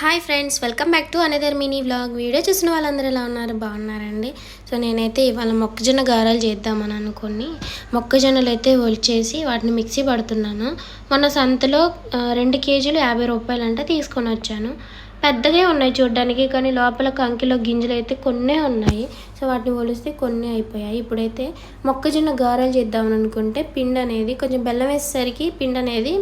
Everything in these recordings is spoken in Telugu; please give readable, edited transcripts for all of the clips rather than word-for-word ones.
Hi friends, welcome back to another mini vlog. Video చూసిన వాళ్ళందరూ ఎలా ఉన్నారు? బాగున్నారండి. సో నేనైతే ఇవాళ మొక్కజొన్న గారెలు చేద్దామని అనుకుని మొక్కజొన్నలు అయితే ఒలిచేసి వాటిని మిక్సీ పడుతున్నాను. మొన్న సంతలో 2 కేజీలు 50 రూపాయలు అంటే తీసుకొని వచ్చాను. పెద్దగా ఉన్నాయి చూడడానికి, కానీ లోపల కంకిలో గింజలు అయితే కొన్నే ఉన్నాయి. సో వాటిని ఒలిస్తే కొన్ని అయిపోయాయి. ఇప్పుడైతే మొక్కజొన్న గారెలు చేద్దామని అనుకుంటే పిండి అనేది కొంచెం బెల్లం వేసేసరికి పిండి అనేది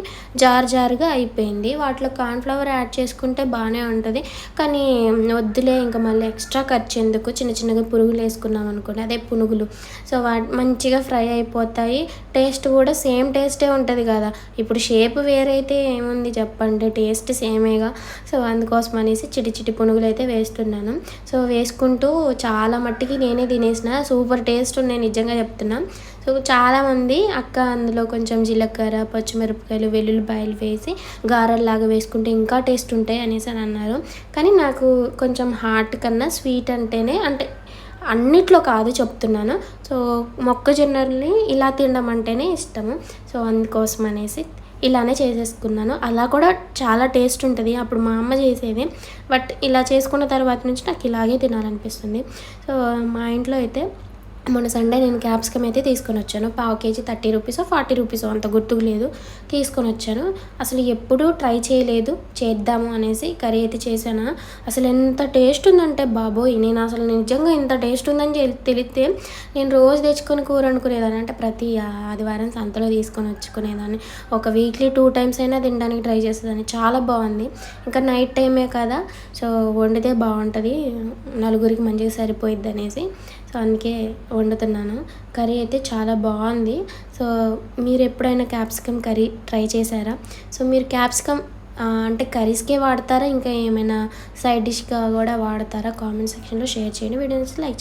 జారుగా అయిపోయింది. వాటిలో కార్న్ఫ్లవర్ యాడ్ చేసుకుంటే బాగానే ఉంటుంది, కానీ వద్దులే ఇంకా మళ్ళీ ఎక్స్ట్రా ఖర్చు ఎందుకు, చిన్న చిన్నగా పురుగులు వేసుకున్నాం అనుకోండి, అదే పునుగులు. సో మంచిగా ఫ్రై అయిపోతాయి. టేస్ట్ కూడా సేమ్ టేస్టే ఉంటుంది కదా. ఇప్పుడు షేప్ వేరైతే ఏముంది చెప్పండి, టేస్ట్ సేమేగా. సో అందుకోసం అనేసి చిటి పునుగులు అయితే వేస్తున్నాను. సో వేసుకుంటూ చాలా మట్టికి నేనే తినేసిన. సూపర్ టేస్ట్ ఉన్నాయి, నిజంగా చెప్తున్నా. సో చాలామంది అక్క అందులో కొంచెం జీలకర్ర, పచ్చిమిరపకాయలు, వెల్లుల్లిపాయలు వేసి గారెల్లాగా వేసుకుంటే ఇంకా టేస్ట్ ఉంటాయి అనేసి అని అన్నారు. కానీ నాకు కొంచెం హాట్ కన్నా స్వీట్ అంటేనే, అంటే అన్నిట్లో కాదు చెప్తున్నాను. సో మొక్కజొన్నల్ని ఇలా తినడం అంటేనే ఇష్టము. సో అందుకోసం అనేసి ఇలానే చేసేసుకున్నాను. అలా కూడా చాలా టేస్ట్ ఉంటుంది. అప్పుడు మా అమ్మ చేసేది, బట్ ఇలా చేసుకున్న తర్వాత నుంచి నాకు ఇలాగే తినాలనిపిస్తుంది. సో మా ఇంట్లో అయితే మొన్న సండే నేను క్యాప్సికమ్ అయితే తీసుకొని వచ్చాను. పావు కేజీ 30 రూపీసో 40 రూపీసో, అంత గుర్తుకు లేదు, తీసుకొని వచ్చాను. అసలు ఎప్పుడూ ట్రై చేయలేదు, చేద్దాము అనేసి కర్రీ అయితే చేశాను. అసలు ఎంత టేస్ట్ ఉందంటే బాబోయ్, నేను అసలు నిజంగా ఇంత టేస్ట్ ఉందని తెలిస్తే నేను రోజు తెచ్చుకొని కూర వండుకునేదాన్ని. అంటే ప్రతి ఆదివారం సంతలో తీసుకొని వచ్చుకునేదాన్ని. ఒక వీక్లీ 2 టైమ్స్ అయినా తినడానికి ట్రై చేసేదాన్ని. చాలా బాగుంది. ఇంకా నైట్ టైమే కదా, సో వండితే బాగుంటుంది, నలుగురికి మంచిగా సరిపోయిద్ది అనేసి సో అందుకే వండుతున్నాను. కర్రీ అయితే చాలా బాగుంది. సో మీరు ఎప్పుడైనా క్యాప్సికమ్ కర్రీ ట్రై చేశారా? సో మీరు క్యాప్సికమ్ అంటే కర్రీస్కే వాడతారా, ఇంకా ఏమైనా సైడ్ డిష్గా కూడా వాడతారా? కామెంట్ సెక్షన్లో షేర్ చేయండి. వీడియోస్ లైక్ చేయండి.